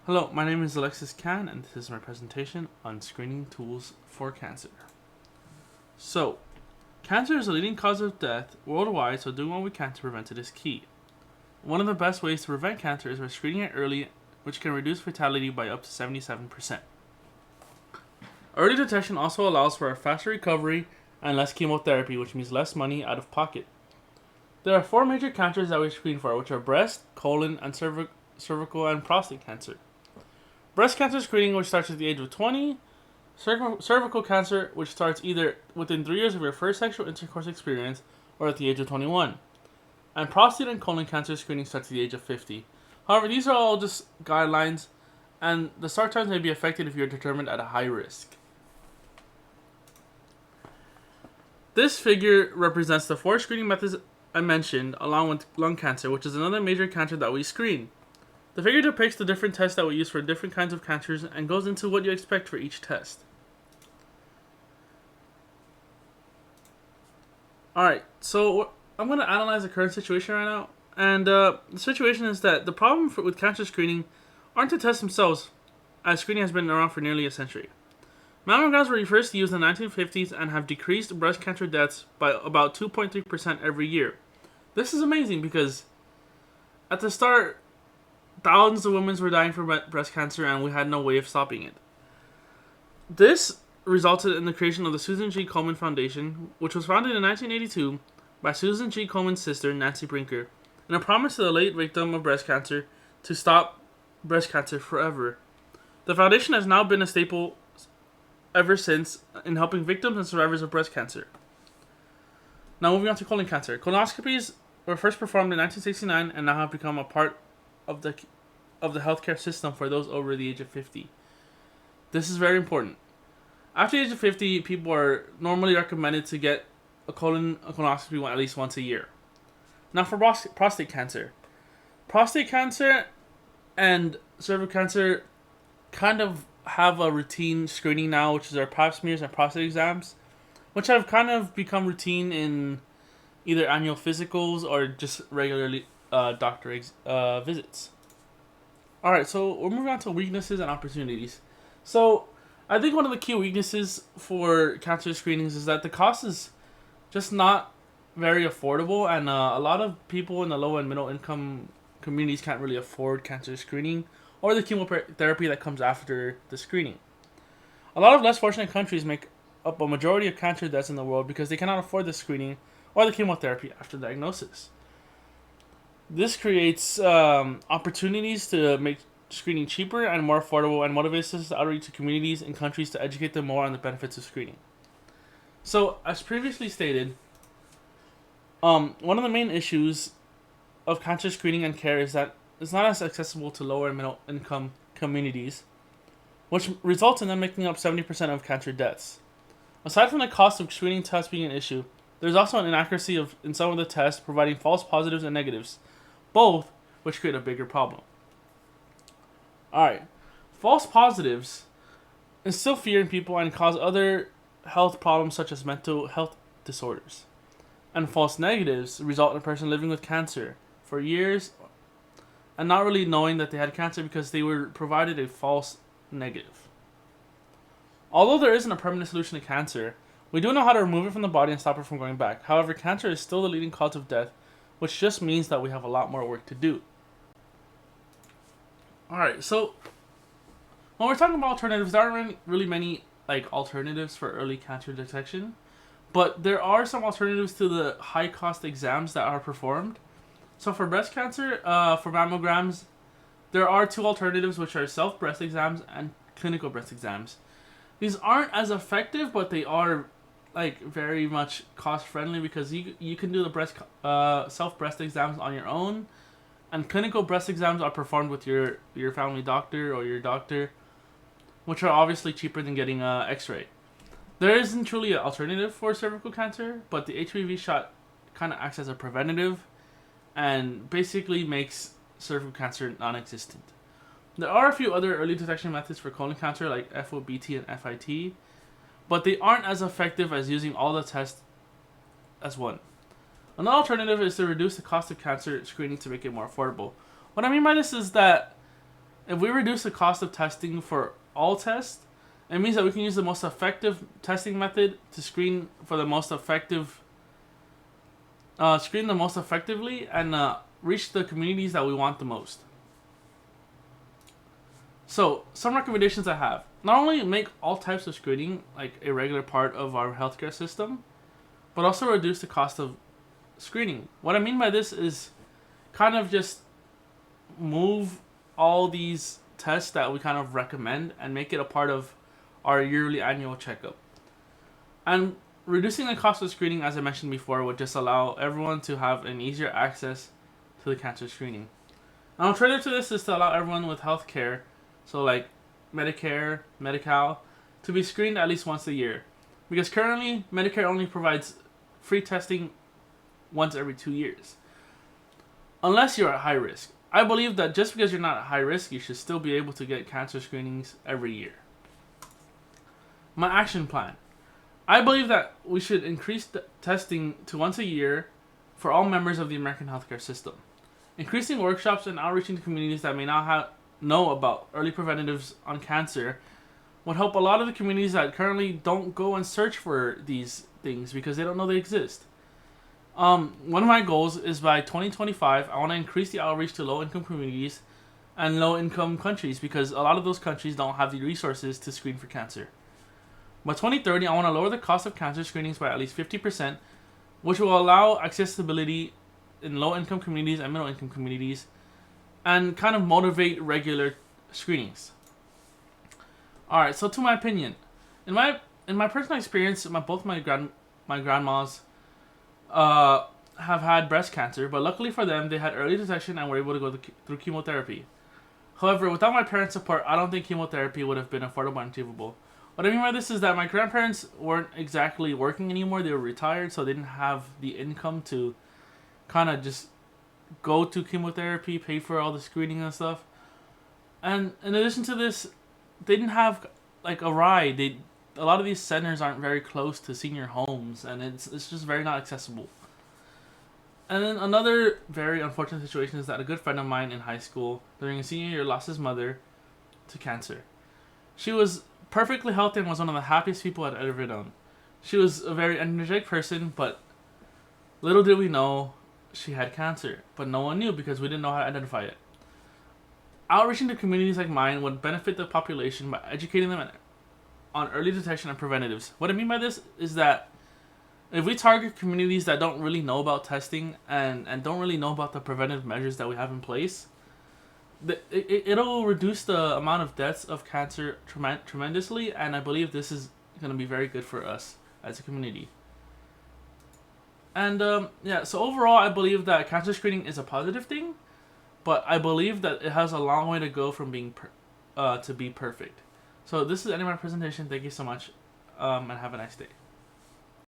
Hello, my name is Alexis Khan, and this is my presentation on screening tools for cancer. So, cancer is a leading cause of death worldwide, so doing what we can to prevent it is key. One of the best ways to prevent cancer is by screening it early, which can reduce fatality by up to 77%. Early detection also allows for a faster recovery and less chemotherapy, which means less money out of pocket. There are four major cancers that we screen for, which are breast, colon, and cervical and prostate cancer. Breast cancer screening, which starts at the age of 20, cervical cancer, which starts either within 3 years of your first sexual intercourse experience or at the age of 21, and prostate and colon cancer screening starts at the age of 50. However, these are all just guidelines, and the start times may be affected if you're determined at a high risk. This figure represents the four screening methods I mentioned, along with lung cancer, which is another major cancer that we screen. The figure depicts the different tests that we use for different kinds of cancers and goes into what you expect for each test. Alright, so I'm going to analyze the current situation right now. And the situation is that the problem with cancer screening aren't the tests themselves, as screening has been around for nearly a century. Mammograms were first used in the 1950s and have decreased breast cancer deaths by about 2.3% every year. This is amazing because at the start, thousands of women were dying from breast cancer and we had no way of stopping it. This resulted in the creation of the Susan G. Komen Foundation, which was founded in 1982 by Susan G. Komen's sister, Nancy Brinker, and a promise to the late victim of breast cancer to stop breast cancer forever. The foundation has now been a staple ever since in helping victims and survivors of breast cancer. Now moving on to colon cancer. Colonoscopies were first performed in 1969 and now have become a part of the healthcare system for those over the age of 50. This is very important. After the age of 50, people are normally recommended to get a colonoscopy at least once a year. Now for prostate cancer. Prostate cancer and cervical cancer kind of have a routine screening now, which is our pap smears and prostate exams, which have kind of become routine in either annual physicals or just regularly doctor visits. Alright, so we're moving on to weaknesses and opportunities. So, I think one of the key weaknesses for cancer screenings is that the cost is just not very affordable, and a lot of people in the low and middle income communities can't really afford cancer screening or the chemotherapy that comes after the screening. A lot of less fortunate countries make up a majority of cancer deaths in the world because they cannot afford the screening or the chemotherapy after diagnosis. This creates opportunities to make screening cheaper and more affordable, and motivates us to outreach to communities and countries to educate them more on the benefits of screening. So, as previously stated, one of the main issues of cancer screening and care is that it's not as accessible to lower and middle income communities, which results in them making up 70% of cancer deaths. Aside from the cost of screening tests being an issue, there's also an inaccuracy in some of the tests, providing false positives and negatives, both which create a bigger problem. Alright, false positives instill fear in people and cause other health problems such as mental health disorders. And false negatives result in a person living with cancer for years and not really knowing that they had cancer because they were provided a false negative. Although there isn't a permanent solution to cancer, we do know how to remove it from the body and stop it from going back. However, cancer is still the leading cause of death, which just means that we have a lot more work to do. Alright, so when we're talking about alternatives, there aren't really many alternatives for early cancer detection, but there are some alternatives to the high cost exams that are performed. So for breast cancer, for mammograms, there are two alternatives, which are self-breast exams and clinical breast exams. These aren't as effective, but they are very much cost friendly because you can do the self-breast exams on your own, and clinical breast exams are performed with your family doctor or your doctor, which are obviously cheaper than getting an X-ray. There isn't truly an alternative for cervical cancer, but the HPV shot kind of acts as a preventative and basically makes cervical cancer non-existent. There are a few other early detection methods for colon cancer like FOBT and FIT, but they aren't as effective as using all the tests as one. Another alternative is to reduce the cost of cancer screening to make it more affordable. What I mean by this is that If we reduce the cost of testing for all tests, it means that we can use the most effective testing method to screen for the most effective, screen the most effectively, and reach the communities that we want the most. So, some recommendations I have: not only make all types of screening like a regular part of our healthcare system, but also reduce the cost of screening. What I mean by this is kind of just move all these tests that we kind of recommend and make it a part of our yearly annual checkup. And reducing the cost of screening, as I mentioned before, would just allow everyone to have an easier access to the cancer screening. An alternative to this is to allow everyone with health care, so like Medicare, Medi-Cal, to be screened at least once a year. Because currently, Medicare only provides free testing once every 2 years. Unless you're at high risk. I believe that just because you're not at high risk, you should still be able to get cancer screenings every year. My action plan. I believe that we should increase the testing to once a year for all members of the American healthcare system. Increasing workshops and outreaching to communities that may not know about early preventatives on cancer would help a lot of the communities that currently don't go and search for these things because they don't know they exist. One of my goals is by 2025, I want to increase the outreach to low-income communities and low-income countries because a lot of those countries don't have the resources to screen for cancer. By 2030, I want to lower the cost of cancer screenings by at least 50%, which will allow accessibility in low-income communities and middle-income communities, and kind of motivate regular screenings. Alright, so to my opinion, in my personal experience, both my grandmas have had breast cancer, but luckily for them, they had early detection and were able to go through chemotherapy. However, without my parents' support, I don't think chemotherapy would have been affordable and achievable. What I mean by this is that my grandparents weren't exactly working anymore. They were retired, so they didn't have the income to kind of just go to chemotherapy, pay for all the screening and stuff. And in addition to this, they didn't have like a ride. A lot of these centers aren't very close to senior homes, and it's just very not accessible. And then another very unfortunate situation is that a good friend of mine in high school during his senior year lost his mother to cancer. She was perfectly healthy and was one of the happiest people I'd ever known. She was a very energetic person, but little did we know she had cancer. But no one knew because we didn't know how to identify it. Outreaching to communities like mine would benefit the population by educating them on early detection and preventatives. What I mean by this is that if we target communities that don't really know about testing and don't really know about the preventive measures that we have in place, it'll reduce the amount of deaths of cancer tremendously, and I believe this is going to be very good for us as a community. And so overall, I believe that cancer screening is a positive thing, but I believe that it has a long way to go from being to be perfect. So this is the end of my presentation. Thank you so much, and have a nice day.